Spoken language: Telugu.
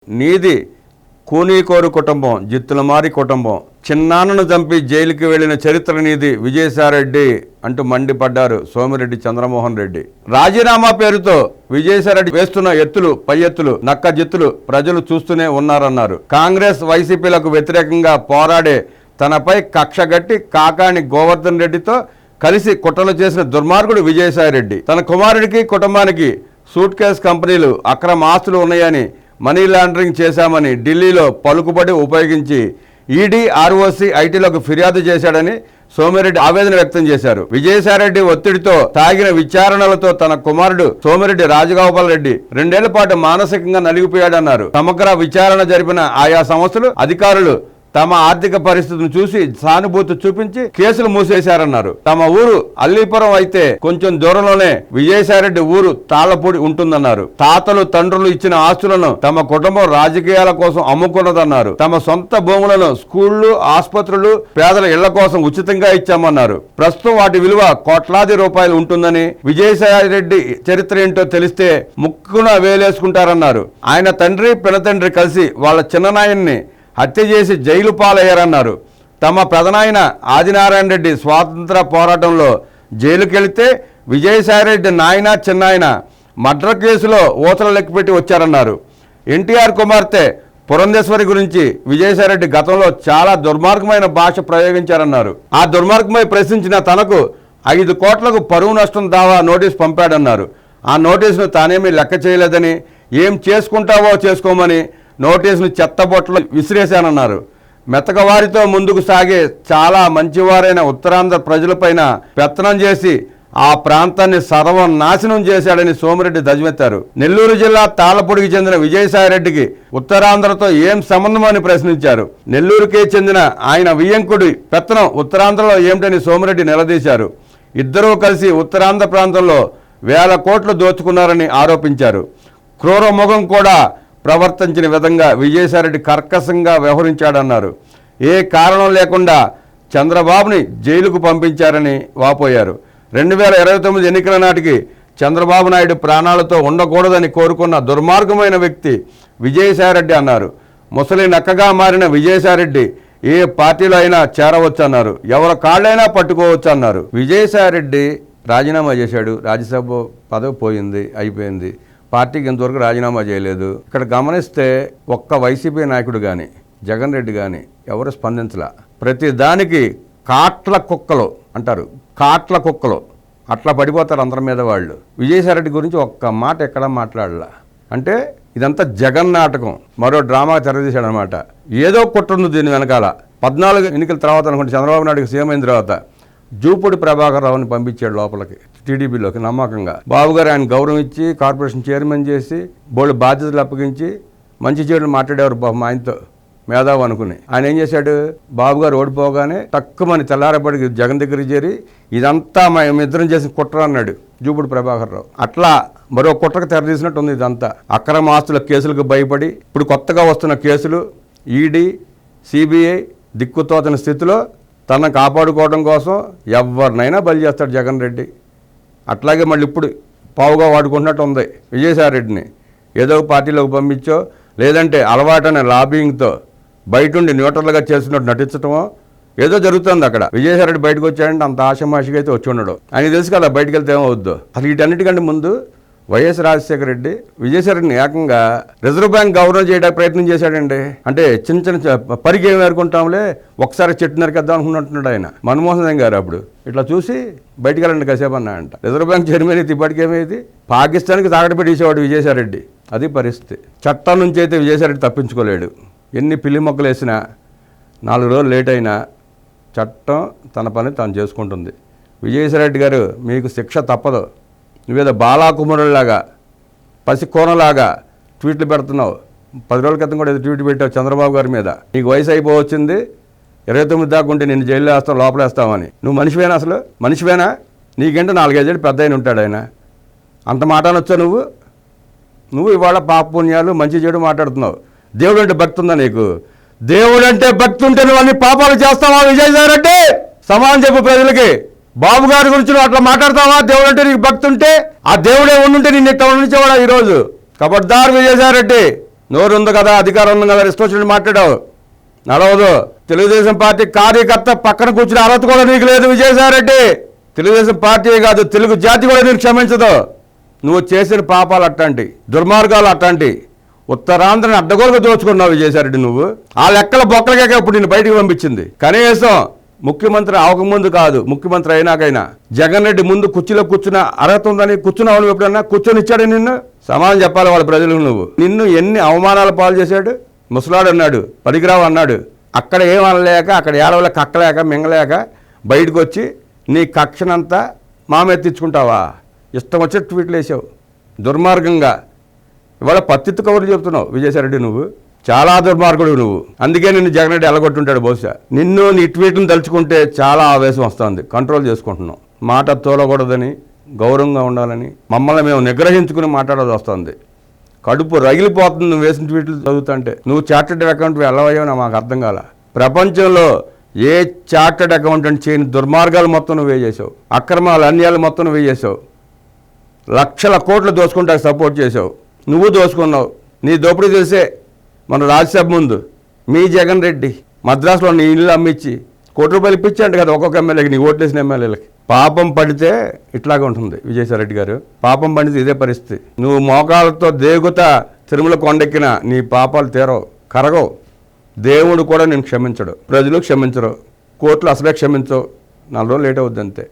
నీది కూనీకోరు కుటుంబం, జిత్తులమారి కుటుంబం, చిన్నాన్నను చంపి జైలుకి వెళ్లిన చరిత్ర నీది విజయసాయిరెడ్డి అంటూ మండిపడ్డారు సోమిరెడ్డి చంద్రమోహన్ రెడ్డి. రాజీనామా పేరుతో విజయసాయిరెడ్డి వేస్తున్న ఎత్తులు, పై ఎత్తులు, నక్క జిత్తులు ప్రజలు చూస్తూనే ఉన్నారన్నారు. కాంగ్రెస్ వైసీపీలకు వ్యతిరేకంగా పోరాడే తనపై కక్షగట్టి కాకాని గోవర్ధన్ రెడ్డితో కలిసి కుట్రలు చేసిన దుర్మార్గుడు విజయసాయిరెడ్డి. తన కుమారుడికి కుటుంబానికి సూట్ కేస్ కంపెనీలు, అక్రమ ఆస్తులు ఉన్నాయని, మనీ లాండరింగ్ చేశామని ఢిల్లీలో పలుకుబడి ఉపయోగించి ఈడీ, ఆర్ఓసీ, ఐటీలకు ఫిర్యాదు చేశాడని సోమిరెడ్డి ఆవేదన వ్యక్తం చేశారు. విజయసాయిరెడ్డి ఒత్తిడితో తాగిన విచారణలతో తన కుమారుడు సోమిరెడ్డి రాజగోపాల్ రెడ్డి 2 ఏళ్ల పాటు మానసికంగా నలిగిపోయాడన్నారు. సమగ్ర విచారణ జరిపిన ఆయా సంస్థలు, అధికారులు తమ ఆర్థిక పరిస్థితిని చూసి సానుభూతి చూపించి కేసులు మూసేశారన్నారు. తమ ఊరు అల్లీపురం అయితే కొంచెం దూరంలోనే విజయసాయిరెడ్డి ఊరు తాళ్లపూడి ఉంటుందన్నారు. తాతలు, తండ్రులు ఇచ్చిన ఆస్తులను తమ కుటుంబం రాజకీయాల కోసం అమ్ముకున్నదన్నారు. తమ సొంత భూములను స్కూళ్లు, ఆసుపత్రులు, పేదల ఇళ్ల కోసం ఉచితంగా ఇచ్చామన్నారు. ప్రస్తుతం వాటి విలువ కోట్లాది రూపాయలు ఉంటుందని, విజయసాయిరెడ్డి చరిత్ర ఏంటో తెలిస్తే ముక్కున వేలేసుకుంటారన్నారు. ఆయన తండ్రి, పినతండ్రి కలిసి వాళ్ళ చిన్ననాయన్ని హత్య చేసి జైలు పాలయ్యారన్నారు. తమ పెదనాయన ఆదినారాయణ రెడ్డి స్వాతంత్ర పోరాటంలో జైలుకెళ్తే విజయసాయిరెడ్డి నాయన, చిన్నాయన మర్డర్ కేసులో ఊసలు లెక్కపెట్టి వచ్చారన్నారు. ఎన్టీఆర్ కుమార్తె పురంధేశ్వరి గురించి విజయసాయిరెడ్డి గతంలో చాలా దుర్మార్గమైన భాష ప్రయోగించారన్నారు. ఆ దుర్మార్గమై ప్రశ్నించిన తనకు 5 కోట్లకు పరువు నష్టం దావా నోటీసు పంపాడన్నారు. ఆ నోటీసును తానేమీ లెక్క చేయలేదని, ఏం చేసుకుంటావో చేసుకోమని నోటీసును చెత్తబొట్టలో విసిరేశానన్నారు. మెతకవారితో ముందుకు సాగే చాలా మంచివారైన ఉత్తరాంధ్ర ప్రజలపైన పెత్తనం చేసి ఆ ప్రాంతాన్ని సర్వనాశనం చేశాడని సోమిరెడ్డి ధ్వజమెత్తారు. నెల్లూరు జిల్లా తాళ్లపూడికి చెందిన విజయసాయిరెడ్డికి ఉత్తరాంధ్రతో ఏం సంబంధమని ప్రశ్నించారు. నెల్లూరుకే చెందిన ఆయన వియ్యంకుడి పెత్తనం ఉత్తరాంధ్రలో ఏమిటని సోమిరెడ్డి నిలదీశారు. ఇద్దరూ కలిసి ఉత్తరాంధ్ర ప్రాంతంలో వేల కోట్లు దోచుకున్నారని ఆరోపించారు. క్రూరముఖం కూడా ప్రవర్తించిన విధంగా విజయసాయిరెడ్డి కర్కశంగా వ్యవహరించాడన్నారు. ఏ కారణం లేకుండా చంద్రబాబుని జైలుకు పంపించారని వాపోయారు. 2029 ఎన్నికల నాటికి చంద్రబాబు నాయుడు ప్రాణాలతో ఉండకూడదని కోరుకున్న దుర్మార్గమైన వ్యక్తి విజయసాయిరెడ్డి అన్నారు. ముసలి నక్కగా మారిన విజయసాయిరెడ్డి ఏ పార్టీలో అయినా చేరవచ్చన్నారు. ఎవరి కాళ్ళైనా పట్టుకోవచ్చు అన్నారు. విజయసాయిరెడ్డి రాజీనామా చేశాడు. రాజ్యసభ పదవి పోయింది, అయిపోయింది. పార్టీకి ఇంతవరకు రాజీనామా చేయలేదు. ఇక్కడ గమనిస్తే ఒక్క వైసీపీ నాయకుడు కానీ, జగన్ రెడ్డి కానీ ఎవరు స్పందించలా. ప్రతి దానికి కాట్ల కుక్కలు అంటారు, కాట్ల కుక్కలు అట్లా పడిపోతారు అందరి మీద వాళ్ళు. విజయసాయిరెడ్డి గురించి ఒక్క మాట ఎక్కడ మాట్లాడలా. అంటే ఇదంతా జగన్ నాటకం, మరో డ్రామా తెరదీశాడనమాట. ఏదో కుట్రుంది దీని వెనకాల. 14 ఎన్నికల తర్వాత అనుకుంటే చంద్రబాబు నాయుడుకి సీఎం అయిన తర్వాత జూపూడి ప్రభాకర్ రావుని పంపించాడు లోపలికి, టీడీపీలోకి నమ్మకంగా. బాబుగారు ఆయన గౌరవం ఇచ్చి కార్పొరేషన్ చైర్మన్ చేసి బోల్డ్ బాధ్యతలు అప్పగించి మంచి చెడులు మాట్లాడేవారు మా ఆయనతో, మేధావు అనుకుని. ఆయన ఏం చేశాడు, బాబుగారు ఓడిపోగానే తక్కువని తెల్లారపడికి జగన్ దగ్గరికి చేరి ఇదంతా మేమిద్దరం చేసిన కుట్ర అన్నాడు జూపూడి ప్రభాకర్ రావు. అట్లా మరో కుట్రకు తెరదీసినట్టు ఉంది ఇదంతా. అక్రమ ఆస్తుల కేసులకు భయపడి ఇప్పుడు కొత్తగా వస్తున్న కేసులు, ఈడీ, సిబిఐ దిక్కుతోచని స్థితిలో తనను కాపాడుకోవడం కోసం ఎవరినైనా బలి చేస్తాడు జగన్ రెడ్డి. అట్లాగే మళ్ళీ ఇప్పుడు పావుగా వాడుకుంటున్నట్టు ఉంది విజయసాయిరెడ్డిని. ఏదో పార్టీలోకి పంపించో లేదంటే అలవాటనే లాబింగ్తో బయటుండి న్యూట్రల్గా చేస్తున్నట్టు నటించడమో ఏదో జరుగుతుంది అక్కడ. విజయసాయిరెడ్డి బయటకు వచ్చాడంటే అంత ఆషమాషిగా అయితే వచ్చి ఉండడు. ఆయన తెలుసు కదా బయటకు వెళ్తే ఏమవుద్దో. అసలు వీటన్నిటికంటే ముందు వైఎస్ రాజశేఖర రెడ్డి విజయసాయిరెడ్డిని ఏకంగా రిజర్వ్ బ్యాంక్ గవర్నర్ చేయడానికి ప్రయత్నం చేశాడండి. అంటే చిన్న చిన్న పరికి ఏమి ఏరుకుంటాంలే, ఒకసారి చెట్టు నరికేద్దాం అనుకుంటున్నాడు ఆయన. మన్మోహన్ సింగ్ గారు అప్పుడు ఇట్లా చూసి బయటికి వెళ్ళండి కాసేపు అన్నాయంట. రిజర్వ్ బ్యాంక్ చైర్మన్ అయితే ఇప్పటికి ఏమైంది, పాకిస్తాన్కి తాగడపెట్టేసేవాడు విజయసాయిరెడ్డి. అది పరిస్థితి. చట్టం నుంచి అయితే విజయసాయిరెడ్డి తప్పించుకోలేడు. ఎన్ని పిల్లి మొక్కలు వేసినా 4 రోజులు లేట్ అయినా చట్టం తన పని తాను చేసుకుంటుంది. విజయసాయిరెడ్డి గారు మీకు శిక్ష తప్పదు. నువ్వేదో బాలాకుమారులాగా పసికోనలాగా ట్వీట్లు పెడుతున్నావు. 10 రోజుల క్రితం కూడా ఏదో ట్వీట్ పెట్టావు చంద్రబాబు గారి మీద. నీకు వయసు అయిపోవచ్చింది, 29 దాకా ఉంటే నేను జైల్లో వేస్తాం, లోపలేస్తామని. నువ్వు మనిషివేనా? అసలు మనిషివేనా? నీకంటే 4-5 ఏళ్ళు పెద్ద అయిన ఉంటాడు ఆయన. అంత మాట అనొచ్చా నువ్వు ఇవాళ పాపపుణ్యాలు మంచి చెడు మాట్లాడుతున్నావు. దేవుడు అంటే భక్తి ఉందా నీకు? దేవుడు అంటే భక్తి ఉంటే నువ్వు అన్ని పాపాలు చేస్తావా విజయసాయిరెడ్డి? సమానం చెప్పు ప్రజలకి. బాబు గారి గురించి నువ్వు అట్లా మాట్లాడతావా? దేవుడు అంటే నీకు భక్తి ఉంటే ఆ దేవుడే ఉండుంటే నిన్ను ఇట్లా ఉండించేవాడా ఈరోజు? కబడ్దార్ విజయసాయిరెడ్డి, నోరు ఉంది కదా, అధికారం ఉంది కదా, ఇష్టం వచ్చినట్టు మాట్లాడావు, నడవదు. తెలుగుదేశం పార్టీ కార్యకర్త పక్కన కూర్చుని అర్హత కూడా నీకు లేదు విజయసాయిరెడ్డి. తెలుగుదేశం పార్టీ కాదు, తెలుగు జాతి కూడా నీకు క్షమించదు. నువ్వు చేసిన పాపాలు అట్లాంటి, దుర్మార్గాలు అట్లాంటి. ఉత్తరాంధ్రని అడ్డగోలుగా దోచుకున్నావు విజయసాయిరెడ్డి. నువ్వు ఆ లెక్కల బొక్కలకే ఇప్పుడు నేను బయటికి పంపించింది. కనీసం ముఖ్యమంత్రి అవకముందు కాదు, ముఖ్యమంత్రి అయినాకైనా జగన్ రెడ్డి ముందు కుర్చీలో కూర్చున్న అర్హత ఉందని కూర్చున్నావు. నువ్వు ఎప్పుడన్నా కూర్చొని ఇచ్చాడు నిన్ను? సమాధానం చెప్పాలి వాళ్ళ ప్రజలకు. నువ్వు నిన్ను ఎన్ని అవమానాల పాలు చేశాడు. ముసలాడు అన్నాడు, పనికిరావు అన్నాడు. అక్కడ ఏమనలేక, అక్కడ ఏడవలేక, కక్కలేక, మింగలేక బయటకు వచ్చి నీ కక్షనంతా మామెత్తించుకుంటావా? ఇష్టం వచ్చే ట్వీట్లు వేసావు దుర్మార్గంగా. ఇవాళ పత్తిత్తు కబుర్లు చెప్తున్నావు విజయసాయిరెడ్డి. నువ్వు చాలా దుర్మార్గుడు నువ్వు. అందుకే నిన్ను జగన్ రెడ్డి ఎలగొట్టుంటాడు బహుశా. నిన్ను నీ ట్వీట్లను తలుచుకుంటే చాలా ఆవేశం వస్తుంది. కంట్రోల్ చేసుకుంటున్నావు. మాట తోలకూడదని, గౌరవంగా ఉండాలని మమ్మల్ని మేము నిగ్రహించుకుని మాట్లాడాల్సి వస్తుంది. కడుపు రగిలిపోతుంది నువ్వు వేసిన ట్వీట్లు చదువుతుంటే. నువ్వు చార్టెడ్ అకౌంట్ వెళ్ళవయ్యో మాకు అర్థం కాల. ప్రపంచంలో ఏ చార్టెడ్ అకౌంటెంట్ చేయని దుర్మార్గాలు మొత్తం నువ్వే చేసావు. అక్రమాలు, అన్యాయాలు మొత్తం నువ్వే చేసావు. లక్షల కోట్లు దోచుకుంటే సపోర్ట్ చేసావు. నువ్వు దోచుకున్నావు. నీ దోపిడీ చేసే మన రాజ్యసభ ముందు మీ జగన్ రెడ్డి మద్రాసులో నీ ఇల్లు అమ్మించి ₹1 ఇప్పించాడు కదా ఒక్కొక్క ఎమ్మెల్యేకి, నీ ఓట్లేసిన ఎమ్మెల్యేలకి. పాపం పడితే ఇట్లాగే ఉంటుంది విజయసాయిరెడ్డి గారు. పాపం పడితే ఇదే పరిస్థితి. నువ్వు మోకాళ్ళతో దేగుతా తిరుమల కొండెక్కిన నీ పాపాలు తీరవు, కరగవు. దేవుడు కూడా నేను క్షమించడు, ప్రజలు క్షమించరు, కోర్టులు అసలే క్షమించవు. 4 రోజులు లేట్ అవుద్ది అంతే.